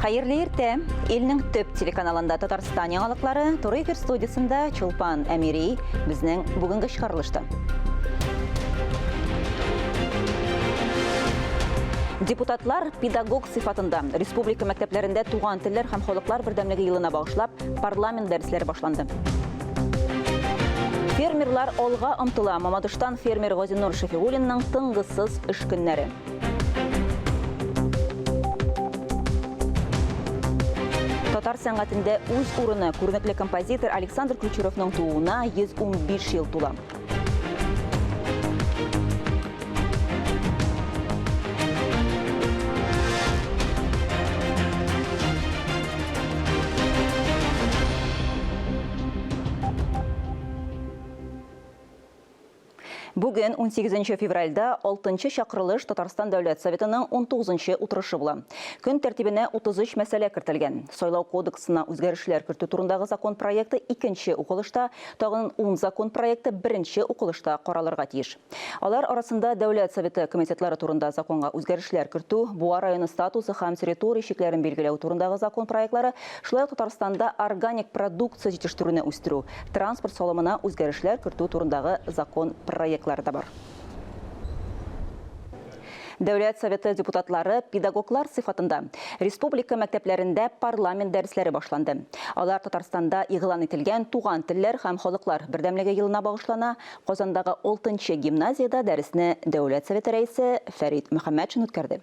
Hayırlı erте, elinin töp telekanalında Tatarstan yangalıkları Toru Efir Studiyasında Çulpan Emiri bizning bugünkü çıkarılıştı. Deputatlar pedagog sıfatında Respublika mekteplerinde tuğan tiller hem xoluklar birdemligi yılına bağışlap parlament dersleri başlandı. Fermerlar olga ımtıla Mamadıştan fermer Gazinur Şefigulin'nin tıngısız iş günleri. Tatar sənətində öz uğruna көрнеклі композитор Александр Ключеровның туğuna 115 yıl tola. Bugün 18 fevralda 6. şaqırılış Tatarstan Dövlət Sovetinin 19. oturışı bulan. Gün tertibine 33 mesele kırtılgan. Soylaw kodeksina özgerişler kırtı turundağı zakon proyekti 2. okulışta, tağın 10 zakon proyekti 1. okulışta qaralırga tiyiş. Alar arasında Dövlət Soveti komitetleri turunda zakonga özgerişler kırtı, Buğa rayonu statusu ham territoriya şeklerin belgilew turundağı zakon proyektleri, şulay Tatarstanda organik produksiya yetiştirүүnü üstürü, transport solamına özgerişler kırtı turundağı zakon proyektleri da var. Devlet Soveti deputatları pedagoglar sıfatında Respublika mekteplerinde parlament dersleri başlandı. Alar Tatarstanda ilan etilgen tuğan tiller hem xoluklar birdemligi yılına bağışlana, Qozandağı 6. gimnaziyada dersini Devlet Soveti reisi Ferit Muhammedşin ötkərdi.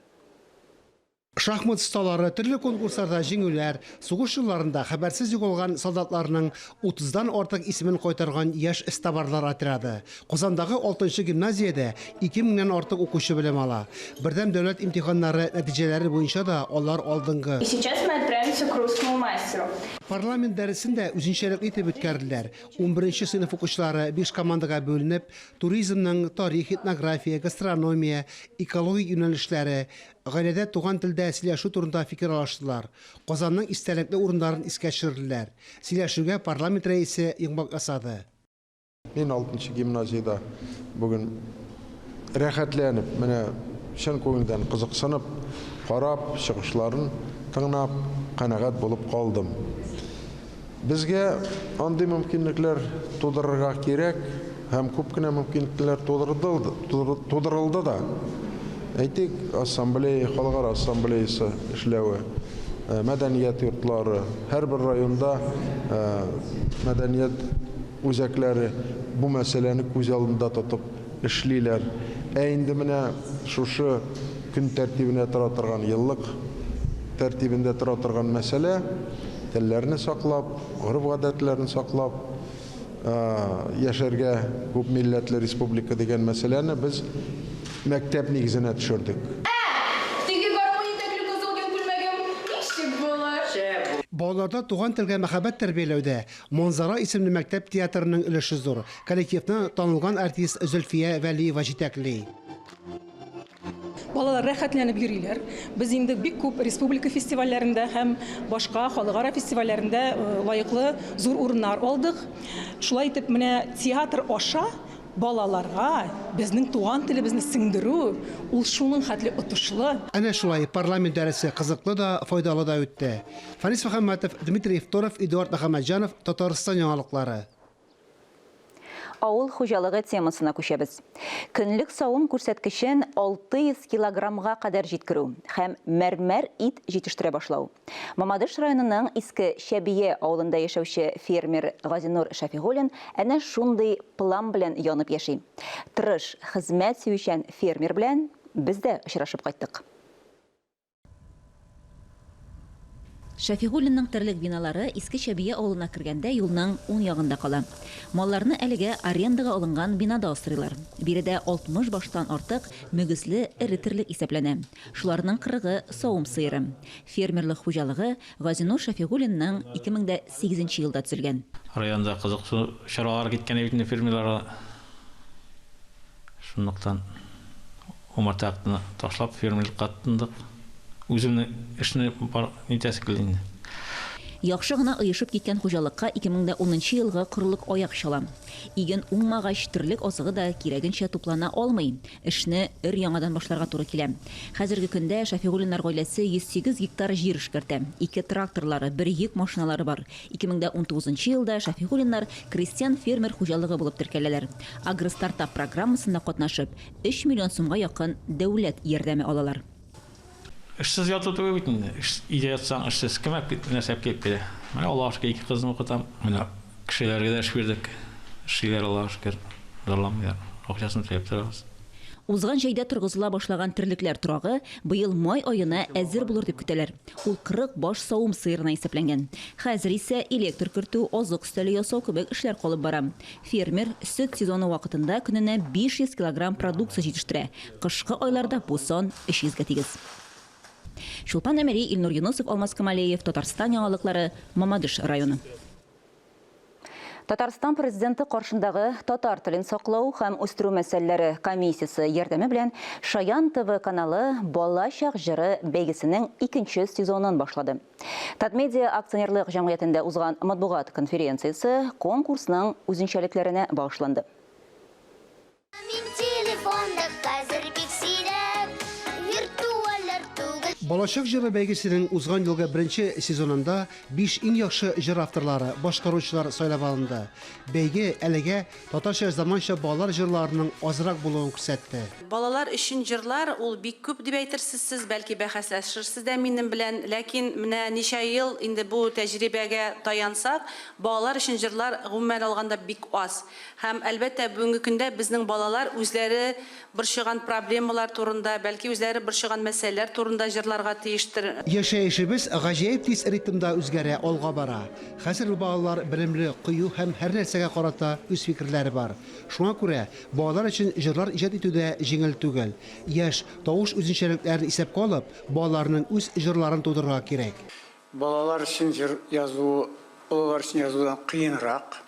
Шахмат столары, түрлі конкурстарда жеңулер, соғыс жылларында хабарсыз жоғалған солдатларының 30-дан артық исемен қайтарған яш істабарлар отряды. Qozanдағы 6-шы гимназияда 2000-нен артық оқушы білім ала. Бірдем дәулет имтиханнары нәтижелері бойынша да олар алдыңғы. Сейчас мы отправимся к русскому мастеру. Parlament дәрісінде үзенчәлек итеп үткәрделәр. 11-нче сыйныф укучылары 5 командаға бөлініп, туризмның тарих, этнография, гастрономия, экология юнәлешләре, гаиләдә туган телдә сөйләшү турында фикер алыштылар. Qozanның истәлекле урындарын искә төшерделәр. Сөйләшүгә парламент рәисе йомгак ясады. Мен 6-нчы гимназияда бүген рәхәтләнеп, менә шын күңелдән кызыксынып, карап, чыгышларын тыңлап, канагат булып калдым. Безгә андый мөмкинлекләр тудырырга кирәк, һәм күп кенә мөмкинлекләр тудырылды да. Әйтик, ассамблея, халыкара ассамблеясы эшләве, мәдәният йортлары, һәрбер районда мәдәният үзәкләре бу мәсьәләне күз алдында тотып эшлиләр. Инде менә шушы көн тәртибенә тора торган еллык тәртибендә тора торган мәсьәлә телләрне саклап, гореф-гадәтләрне саклап, яшәргә күп милләтле республика дигән мәсьәләне без мәктәп нигезенә төшердек. Балаларда туган телгә мәхәббәт тәрбияләүдә Манзара исемле мәктәп театрының өлеше зур. Коллективны танылган артист Зөлфия Вәлиева җитәкли. Балалар рәхәтләнеп йөриләр. Без инде бик күп республика фестивальләрендә һәм башка халыкара фестивальләрендә лаеклы зур урыннар алдык. Шулай итеп, менә театр аша балаларга безнең туган телебезне сеңдерү, ул шуның хәтле отышлы. Әнә шулай парламент дәресе кызыклы да, файдалы да үтте. Фанис Мөхәммәтов, Дмитрий Евторов, Эдуард Мөхәммәтҗанов, Татарстан яңалыклары. Авыл хуҗалыгы темасына күчәбез. Көнлек савым күрсәткечен 600 килограммга кадәр җиткерү һәм мәрмәр ит җитештерә башлау. Мамадыш районының Иске Шәбие авылында яшәүче фермер Газинур Шәфигуллин әнә шундый план белән янып яши. Тырыш, хезмәт сөючән фермер белән без дә очрашып кайттык. Шәфигуллинның терлек биналары Иске Шәбие авылына кергәндә юлның 10 ягында кала. Малларны әлегә арендага алынган бинада асрыйлар. Биредә 60 баштан артык мөгезле эре терлек исәпләнә. Шуларның 40-ы савым сыеры. Фермерлык хуҗалыгы Газинур Шәфигуллинның 2008 елда төзелгән. Районда кызыклы чаралар киткән бит фермерлар. Шунлыктан умартакны ташлап фермерлыкка аттындык. Үземнең эшне бар нитәсе килде. Яхшы гына ыешып киткән хуҗалыкка 2010 елгы корылык аяк чала. Иген уңмагач тирлек азыгы да кирәгенчә туплана алмый. Эшне өр-яңадан башларга туры килә. Хәзерге көндә Шафигуллиннар гаиләсе 108 гектар җир эшкәртә. 2 тракторлары, 1 йөк машиналары бар. 2019 елда Шафигуллиннар крестьян фермер хуҗалыгы булып теркәләләр. Агростартап программасында катнашып, 3 миллион сумга якын дәүләт ярдәме алалар. Эшсез яту түгел бит инде. Өйдә ятсаң эшсез кем нәрсә кеп бирә. Менә Аллаһка шөкер 2 кызны укытам. Менә кешеләргә дә эш бирдек. Эшләр Аллаһка шөкер. Дарламыйлар. Акчасын төләп торабыз. Узган җәйдә торгызыла башлаган терлекләр турагы быел май аена әзер булыр дип көтәләр. Ул 40 баш савым сыерына исәпләнгән. Хәзер исә электр кертү, азык өстәле ясау кебек эшләр калып бара. Фермер сөт сезоны вакытында көненә 500 килограмм продукция җитештерә. Кышкы айларда бу сан 300-гә тигез. Шулпан Әмәри, Илнур Юнусов, Алмаз Камалиев, Татарстан яңалыклары, Мамадыш районы. Татарстан президенты каршындагы татар телен саклау һәм үстерү мәсьәләләре комиссиясе ярдәме белән Шаян ТВ каналы Бала чак җыры бәйгесенең 2нче сезонын башлады. Татмедиа акционерлык җәмгыятендә узган матбугат конференциясе конкурсның үзенчәлекләренә багышланды. Балачак җыры бәйгесенең узган елгы 1нче сезонында 5 иң яхшы җыр авторлары, башкаручылар сайлап алынды. Бәйге әлегә татарча заманча балалар җырларының азрак булуын күрсәтте. Балалар өчен җырлар ул бик күп дип әйтерсез, бәлки бәхәсләшерсез дә минем белән, ләкин менә ничә ел инде бу тәҗрибәгә таянсак, балалар өчен җырлар гомумән алганда бик аз. Һәм әлбәттә бүгенге көндә безнең балалар үзләре борчыган проблемалар турында, бәлки үзләре борчыган мәсьәләләр турында җырларга тиештер. Яшәешебез гаҗәеп тиз ритмда үзгәрә, алга бара. Хәзер балалар белемле, кыю һәм һәр нәрсәгә карата үз фикерләре бар. Шуңа күрә балалар өчен җырлар иҗат итүдә җиңел түгел. Яшь, тавыш үзенчәлекләрен исәпкә алып, балаларның үз җырларын тудырырга кирәк. Балалар өчен җыр язу, олар өчен язудан кыенрак.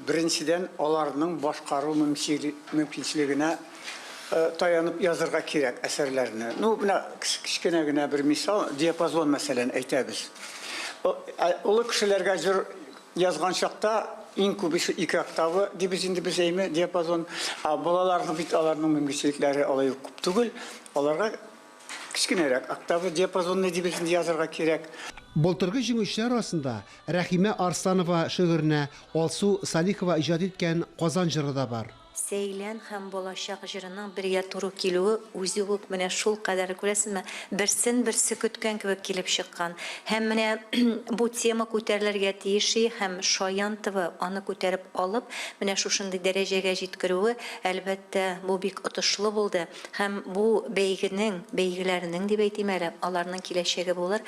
Беренчедән аларның башкару мөмкинчелегенә таянып язырга кирәк әсәрләрне. Менә кичкенә генә бер мисал, диапазон мәсәлән әйтәбез. Олы кешеләргә җыр язган чакта иң күп 2 октава дибез инде без әйме диапазон. Балаларның бит аларның мөмкинчелекләре алай күп түгел. Аларга кичкенәрәк октава диапазонны дибез инде язырга кирәк. Былтыргы җиңүчеләр арасында Рәхимә Арсланова шигыренә Алсу Салихова иҗат иткән Казан җыры да бар. Сейлән һәм балачак җырының бергә туры килүе үзе үк менә шул кадәр күрәсезме, берсе көткән кебек килеп чыккан. Һәм менә бу тема күтәрелергә тиеши һәм Шаян ТВ аны күтәреп алып, менә шушындый дәрәҗәгә җиткерүе әлбәттә бу бик отышлы булды. Һәм бу бәйгеләрнең дип әйтим әле, аларның киләчәге булыр.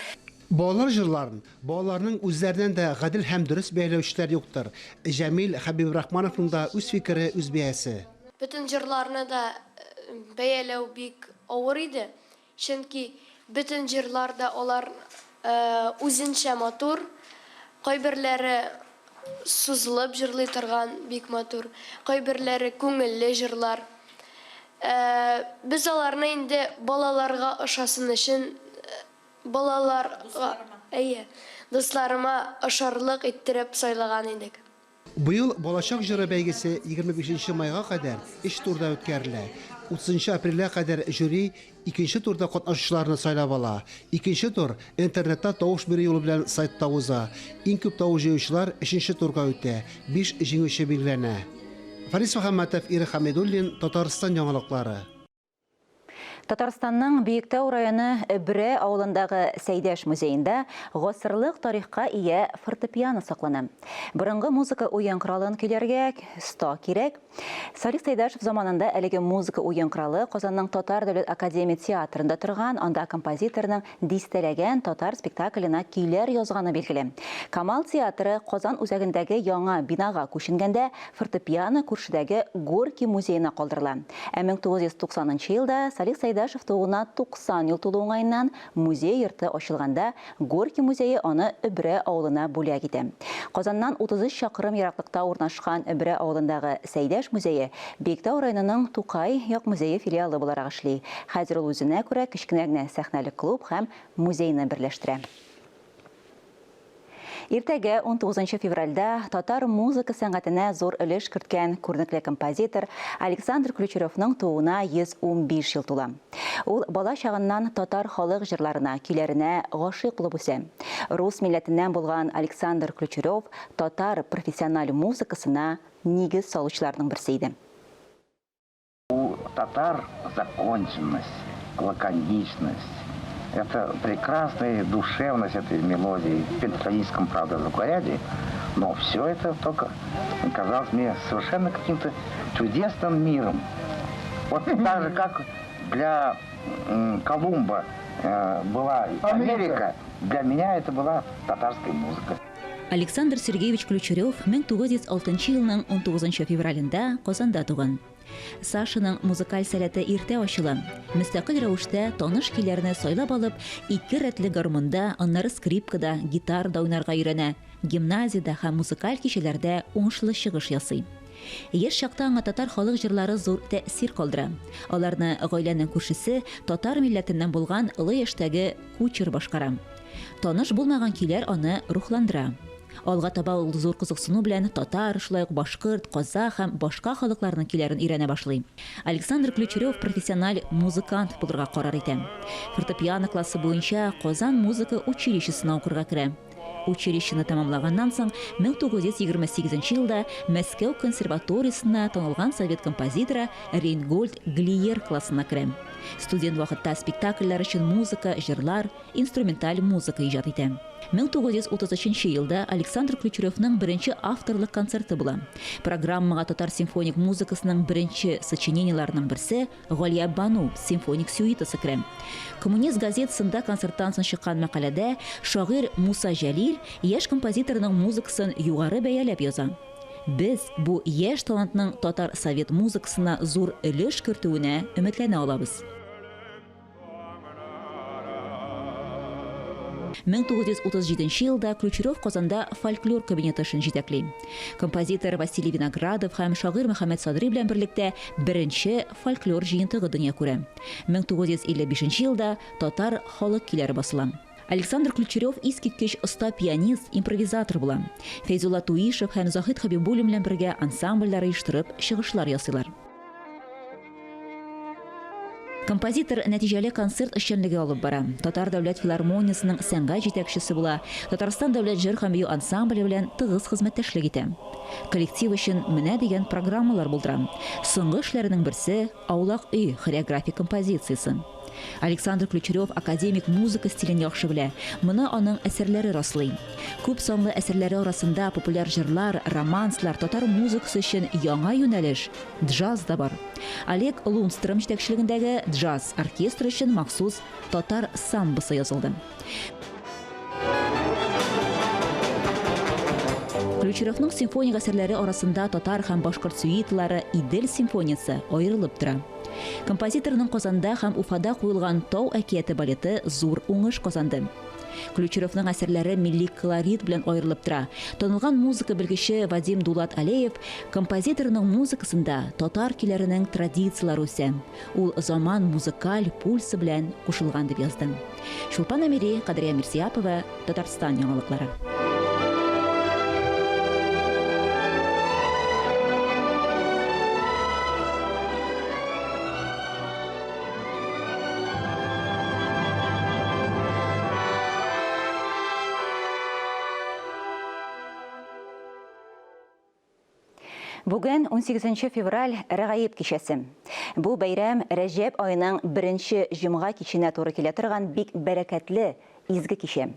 Балалар җырларын, балаларның үзләреннән дә гадел һәм дөрес бәяләүчеләр юктыр. Җәмил Хәбибрахмановның да үз фикере, үз бәясе. Bütün җырларны да бәяләү бик авыр иде. Чөнки bütün җырларда алар үзенчә матур, кайберләре сузылып җырлый торган бик матур, кайберләре күңелле җырлар. Без аларны инде балаларга ошасын өчен балаларга, дусларыма ошарлык иттереп сайлаган идек. Быел балачак җыры бәйгесе 25 майга кадәр 3 турда үткәрелә. 30 апрельгә кадәр жюри 2нче турда катнашучыларны сайлап ала. 2нче тур интернетта тавыш бирү юлы белән сайтта уза. Иң күп тавыш җыючылар 3нче турга үтә. 5 җиңүче билгеләнә. Фарис Мөхәммәтов, Ира Хамидуллин, Татарстан яңалыклары. Татарстанның Биектау районы Өбре авылындагы Сәйдәш музейында гасырлык тарихка ия фортепиано саклана. Борынгы музыка уен кралын көйләргә ста кирәк. Салих Сәйдәшев заманында әлеге музыка уен кралы Казанның Татар дәүләт академия театрында торган, анда композиторның дистәләгән татар спектакленә көйләр язганы билгеле. Камал театры Казан үзәгендәге яңа бинага күченгәндә фортепиано күршедәге Горький музеена калдырыла. 1990 елда Салих Сәйдәшев тугына 90 ел тулу уңайыннан музей йорты ачылганда Горький музее аны Өбре авылына бүләк итә. Казаннан 33 чакрым ераклыкта урнашкан Өбре авылындагы Сәйдәш музее Биектау районының Тукай як музее филиалы буларак эшли. Хәзер ул үзенә күрә кечкенә генә сәхнәле клуб һәм музейны берләштерә. Иртәгә 19 февральдә татар музыка сәнгатенә зур өлеш керткән күренекле композитор Александр Ключаревның тууына 115 ел тула. Ул бала чагыннан татар халык җырларына, көйләренә гашыйк булып үсә. Рус милләтеннән булган Александр Ключарев татар профессиональ музыкасына нигез салучыларның берсе иде. У татар законченность, лаконичность. Это прекрасная душевность этой мелодии в пентатоническом, правда, звукоряде, но все это только казалось мне совершенно каким-то чудесным миром. Вот так же, как для Колумба была Америка, для меня это была татарская музыка. Александр Сергеевич Ключарев 1906 елның 19 февралендә Казанда туган. Сашаның музыкаль сәләте иртә ачыла. Мөстәкыйль рәвештә таныш көйләрне сайлап алып, 2 рәтле гармунда, аннары скрипкада, гитарда уйнарга өйрәнә. Гимназиядә һәм музыкаль кичәләрдә уңышлы чыгыш ясый. Яшь чакта аңа татар халык җырлары зур тәэсир калдыра. Аларны гаиләнең күршесе татар милләтеннән булган олы яшьтәге Кучер башкара. Таныш булмаган көйләр аны рухландыра. Алга таба ул зур кызыксыну белән татар, шулай ук башкорт, казах һәм башка халыкларның көйләрен өйрәнә башлый. Александр Ключарев профессиональ музыкант булырга карар итә. Фортепиано классы буенча Казан музыка училищесына укырга керә. Училищены тәмамлаганнан соң 1928 елда Мәскәү консерваториясына танылган совет композиторы Рейнгольд Глиер классына керә. Студент вакытта спектакльләр өчен музыка, җырлар, инструменталь музыка иҗат итә. 1933 елда Александр Ключаревның беренче авторлык концерты була. Программага татар симфоник музыкасының беренче сочиненияларының берсе Галия Бану симфоник сюитасы керә. Коммунист газетасында концерттан соң чыккан мәкаләдә шагыйрь Муса Җәлил яшь композиторның музыкасын югары бәяләп яза. Без бу яшь талантның татар совет музыкасына зур өлеш кертүенә өметләнә алабыз. 1937 елда Ключарев Казанда фольклор кабинеты эшен җитәкли. Композитор Василий Виноградов һәм шагыйрь Мөхәммәд Садри белән берлектә беренче фольклор җыентыгы дөнья күрә. 1955 елда татар халык көйләре басыла. Александр Ключарев искиткеч оста пианист, импровизатор була. Фәйзулла Туишев һәм Захид Хабибуллин белән бергә ансамбльләр оештырып, чыгышлар ясыйлар. Композитор нәтиҗәле концерт эшчәнлеге алып бара. Татар дәүләт филармониясының сәнгать җитәкчесе була. Татарстан дәүләт җыр һәм бию ансамбле белән тыгыз хезмәттәшлек итә. Коллектив өчен менә дигән программалар булдыра. Соңгы эшләренең берсе Аулак өй хореографик композициясе. Александр Ключарев академик музыка стилен яхшы белә. Моны аның әсәрләре раслый. Күп санлы әсәрләре арасында популяр җырлар, романслар, татар музыкасы өчен яңа юнәлеш джаз да бар. Олег Лунстром җитәкчелегендәге джаз оркестры өчен махсус татар самбысы язылды. Ключаревның симфоник әсәрләре арасында татар һәм башкорт сюитлары Идел симфониясе аерылып тора. Композиторның Казанда һәм Уфада куелган Тау әкияте балеты зур уңыш казанды. Ключаревның әсәрләре милли колорит белән аерылып тора. Танылган музыка белгече Вадим Дулат Алеев композиторның музыкасында татар көйләренең традициялары үсә. Ул заман музыкаль пульсы белән кушылган дип язды. Шулпан Амири, Кадрия Мирсияпова, Татарстан яңалыклары. Бүген 18 февраль Рәгаиб кичәсе. Бу бәйрәм Рәҗәб айының 1нче җомга киченә туры килә торган бик бәрәкәтле изге кичә.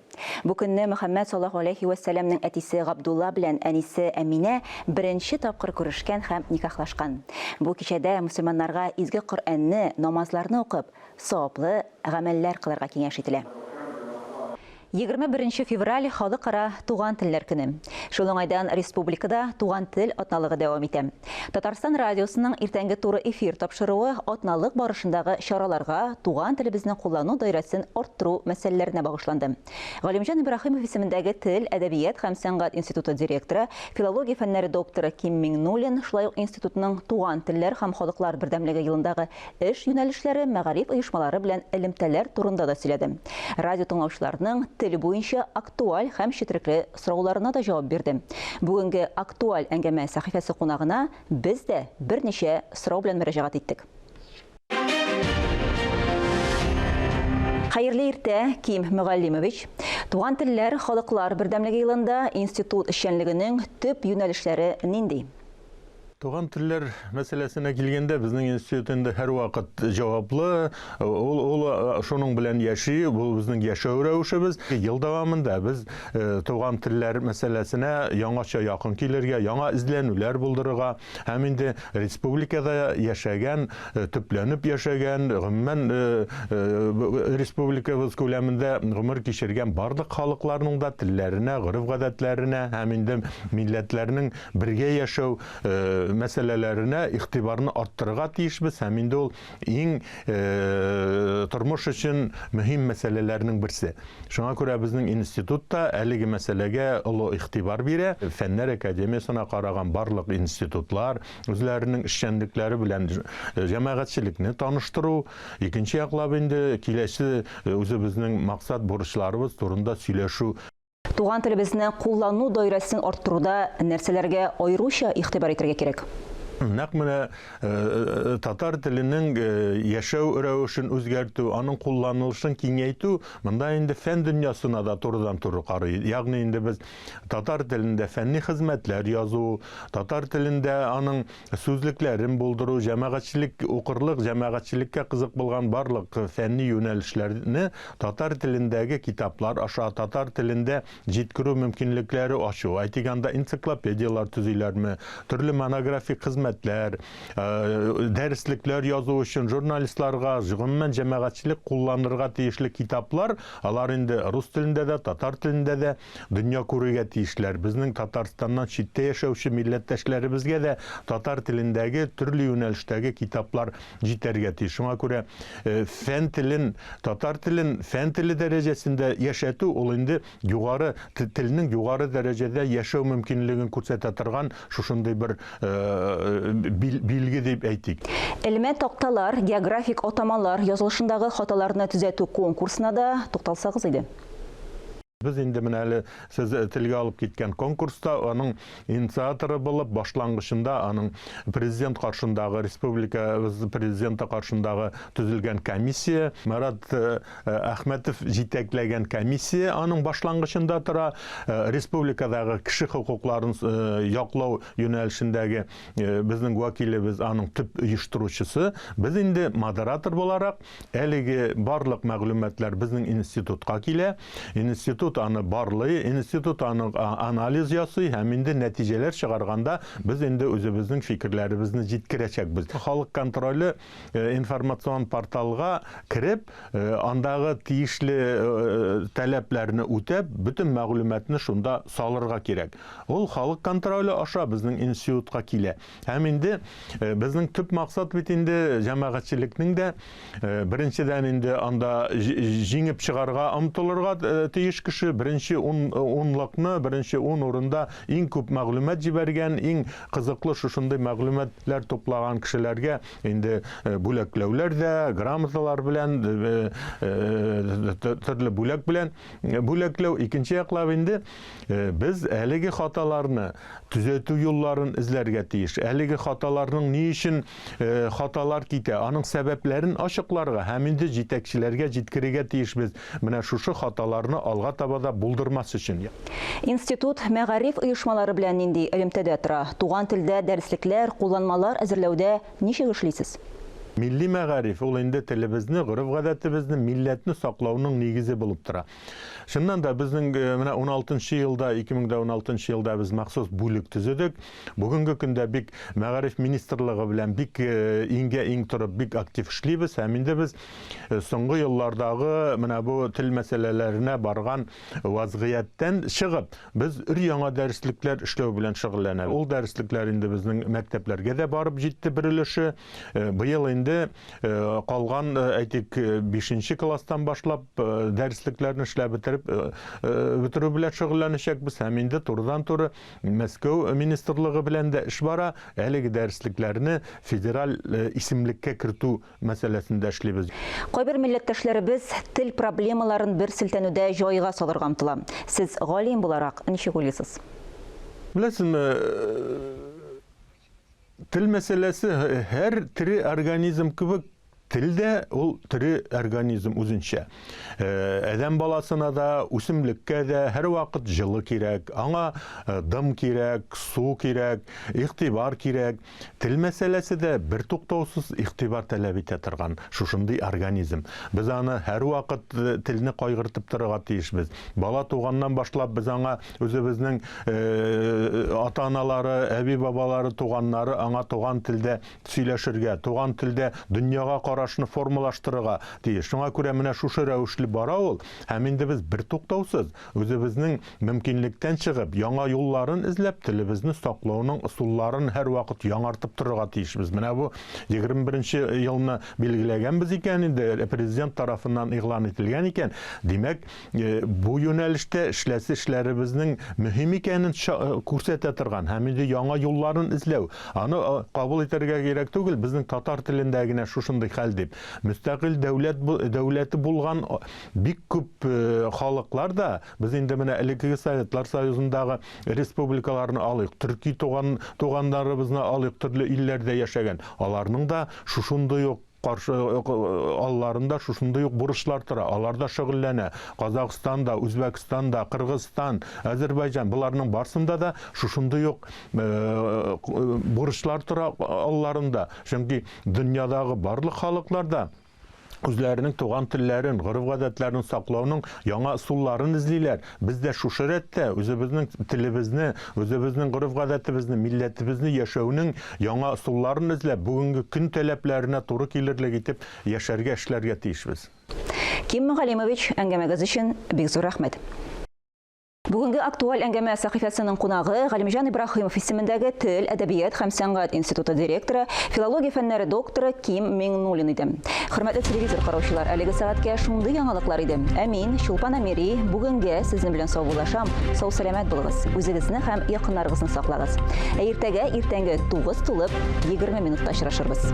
Бу көнне Мөхәммәд саллаллаһу алейхи ва сәлламның әтисе Габдулла белән әнисе Әминә беренче тапкыр күрешкән һәм никахлашкан. Бу кичәдә мөселманнарга изге Коръәнне, намазларны укып, саваплы гамәлләр кылырга киңәш ителә. 21 февраль халыкара туган телләр көне. Шул уңайдан республикада туган тел атналыгы дәвам итә. Татарстан радиосының иртәнге туры эфир тапшыруы атналык барышындагы чараларга туган телебезне куллану даирәсен арттыру мәсьәләләренә багышланды. Галимҗан Ибраһимов исемендәге Тел, әдәбият һәм сәнгать институты директоры, филология фәннәре докторы Ким Миңнуллин, шулай ук институтның туган телләр һәм халыклар бердәмлеге елындагы эш юнәлешләре, мәгариф оешмалары белән элемтәләр турында да сөйләде. Радио тыңлаучыларның тел буенча актуаль һәм четерекле сорауларына да җавап бирде. Бүгенге актуаль әңгәмә сәхифәсе кунагына без дә берничә сорау белән мөрәҗәгать иттек. Хәерле иртә, Ким Мөгаллимович. Туган телләр халыклар бердәмлеге елында институт эшчәнлегенең төп юнәлешләре нинди? Туган телләр мәсьәләсенә килгәндә, безнең институтында һәр вакыт җаваплы, ул шуның белән яши, бу безнең яшәү рәвешебез. Ел дәвамында без туган телләр мәсьәләсенә яңача якын килергә, яңа эзләнүләр булдырырга, һәм инде республикада яшәгән, төпләнеп яшәгән, гомумән республикабыз күләмендә гомер кичергән барлык халыкларның да телләренә, гореф-гадәтләренә, һәм инде милләтләрнең бергә яшәү мәсьәләләренә игътибарны арттырырга тиешбез, һәм инде ул иң тормыш өчен мөһим мәсьәләләрнең берсе. Шуңа күрә безнең институтта әлеге мәсьәләгә олы игътибар бирә. Фәннәр академиясына караган барлык институтлар үзләренең эшчәнлекләре белән җәмәгатьчелекне таныштыру, икенче яклап инде киләсе үзебезнең максат бурычларыбыз турында сөйләшү. Туган телебезне куллану даирәсен арттыруда нәрсәләргә аеруча игътибар итәргә кирәк? Нәкъ менә татар теленең яшәү рәвешен үзгәртү, аның кулланылышын киңәйтү, монда инде фән дөньясына да турыдан-туры карый. Ягъни инде без татар телендә фәнни хезмәтләр язу, татар телендә аның сүзлекләрен булдыру, җәмәгатьчелек укырлык, җәмәгатьчелеккә кызык булган барлык фәнни юнәлешләрне татар телендәге китаплар аша, татар телендә җиткерү мөмкинлекләре ачу. Әйтгәндә энциклопедиялар төзиләрме, төрле монографик хезмәт дәреслекләр язу өчен журналистларга, гомумән җәмәгатьчелек кулланырга тиешле китаплар, алар инде рус телендә дә, татар телендә дә дөнья күрергә тиешләр. Безнең Татарстаннан читтә яшәүче милләттәшләребезгә дә татар телендәге төрле юнәлештәге китаплар җитәргә тиеш. Шуңа күрә фән телен, татар телен фән теле дәрәҗәсендә яшәтү, ул инде югары телнең югары дәрәҗәдә яшәү мөмкинлеген күрсәтә торган шушындый бер билге дип әйтик. Элмә такталар, географик атамалар язылышындагы хаталарны төзәтү конкурсына да тукталсагыз иде. Biz инде менә әле сез телгә алып киткән конкурста аның инициаторы булып, башлангычында аның президент каршындагы, республика президенты каршындагы төзелгән комиссия, Марат Әхмәтов җитәкләгән комиссия аның башлангычында тора, республикадагы кеше хукукларын яклау юнәлешендәге безнең вәкилебез, аның төп оештыручысы. Без инде модератор буларак әлеге барлык мәгълүматлар безнең институтка килә. Институт аны барлый, институт аны анализ ясый, һәм инде нәтиҗәләр чыгарганда без инде үзебезнең фикерләребезне җиткерәчәкбез. Халык контроле информацион порталга кирип, андагы тиешле таләпләрне үтәп, бөтен мәгълүматны шунда салырга кирәк. Ул халык контроле аша безнең институтка килә. Һәм инде безнең төп максат бит инде җәмәгатьчелекнең дә беренчедән инде анда җиңеп чыгарга омтылырга тиеш кеше, беренче унлыкны, беренче урында иң күп мәгълүмат җибәргән, иң кызыклы шушындай мәгълүматлар топлаган кешеләргә инде бүләкләүләр дә, грамоталар белән, төрле бүләк белән бүләкләү. Икенче яклап инде без әлеге хаталарны төзәтү юлларын эзләргә тиеш. Әлеге хаталарның ни өчен хаталар китә, аның сәбәпләрен ачыкларга һәм инде җитәкчеләргә җиткерергә тиешбез. Менә шушы хаталарны алга табада булдырмас өчен. Институт мәгариф оешмалары белән нинди элемтәдә тора? Туган телдә дәреслекләр, кулланмалар әзерләүдә ничек эшлисез? Milli мәгариф ул инде телебезне, гореф-гадәтебезне, милләтне саклауның нигезе булып тора. Шуннан да безнең менә 2016 елда без махсус бүлек төзедек. Бүгенге көндә бик мәгариф министрлыгы белән бик иң турып бик актив эшлибез. Һәм инде без соңгы еллардагы менә бу тел мәсьәләләренә барган вазгыятьтән чыгып, без яңа дәреслекләр эшләү белән шөгыльләнәбез. Ул дәреслекләр инде безнең мәктәпләргә дә барып җитте бер өлеше. Быел инде инде калган әйтик 5-нче класстан башлап дәреслекләрне эшләп бетерү белән шөгыльләнәчәкбез. Һәм инде турыдан-туры Мәскәү министрлыгы белән дә эш бара. Әлеге дәреслекләрне федераль исемлеккә кертү мәсьәләсендә эшлибез. Кайбер милләттәшләребез тел проблемаларын бер селтәнүдә җайга салырга омтыла. Сез галим буларак ничек уйлыйсыз? Беләсезме, тел мәсьәләсе һәр тере организм кебек, телдә ул тере организм үзенчә. Адәм баласына да, үсемлеккә дә һәр вакыт җылы кирәк, аңа дым кирәк, су кирәк, игътибар кирәк. Тел мәсьәләсе дә бер туктаусыз игътибар таләп итә торган шушындый организм. Без аны һәр вакыт телне кайгыртып торырга тиешбез. Бала туганнан башлап без аңа үзебезнең ата-аналары, әби-бабалары, туганнары аңа туган телдә сөйләшергә, туган телдә дөньяга карашны формалаштырырга тиеш. Шуңа күрә менә шушы рәвешле бара ул. Һәм инде без бер туктаусыз үзебезнең мөмкинлектән чыгып, яңа юлларын эзләп, телебезне саклауның ысулларын һәр вакыт яңартып торырга тиешбез. Менә бу 21-нче елны билгеләгәнбез икән инде, президент тарафыннан игълан ителгән икән. Димәк, бу юнәлештә эшләребезнең мөһим икәнен күрсәтә торган һәм инде яңа юлларын эзләү. Аны кабул итәргә кирәк түгел, безнең татар телендә генә шушындый хәл дип. Мөстәкыйль дәүләте булган бик күп халыклар да, без инде менә элекке Советлар Союзындагы республикаларны алыйк, төрки тугандарыбызны алыйк, төрле илләрдә яшәгән. Аларның да шушындый ук каршы алларында шушындый ук бурычлар тора. Алар да шөгыльләнә. Казакстанда, Үзбәкстанда, Кыргызстан, Азәрбайҗан буларның барсында да шушындый ук бурычлар тора алларында. Чөнки дөньядагы барлык халыкларда үзләренең туган телләрен, гореф-гадәтләрен саклауның яңа ысулларын эзлиләр. Без дә шушы рәттә үзебезнең телебезне, үзебезнең гореф-гадәтебезне, милләтебезне яшәүнең яңа ысулларын эзләп, бүгенге көн таләпләренә туры килерлек итеп яшәргә, эшләргә тиешбез. Ким Мөгалимович, әңгәмәгез өчен бик зур рәхмәт. Бүгенге актуаль әңгәмә сәхифәсенең кунагы Галимҗан Ибраһимов исемендәге Тел, әдәбият һәм сәнгать институты директоры, филология фәннәре докторы Ким Миңнуллин иде. Хөрмәтле телевизор караучылар, әлеге сәгатькә шундый яңалыклар иде. Мин Чулпан Амери бүгенгә сезнең белән саубуллашам. Сау сәламәт булыгыз. Үзегезне һәм якыннарыгызны саклагыз. Иртәгә иртәнге 9 тулып 20 минутта очрашырбыз.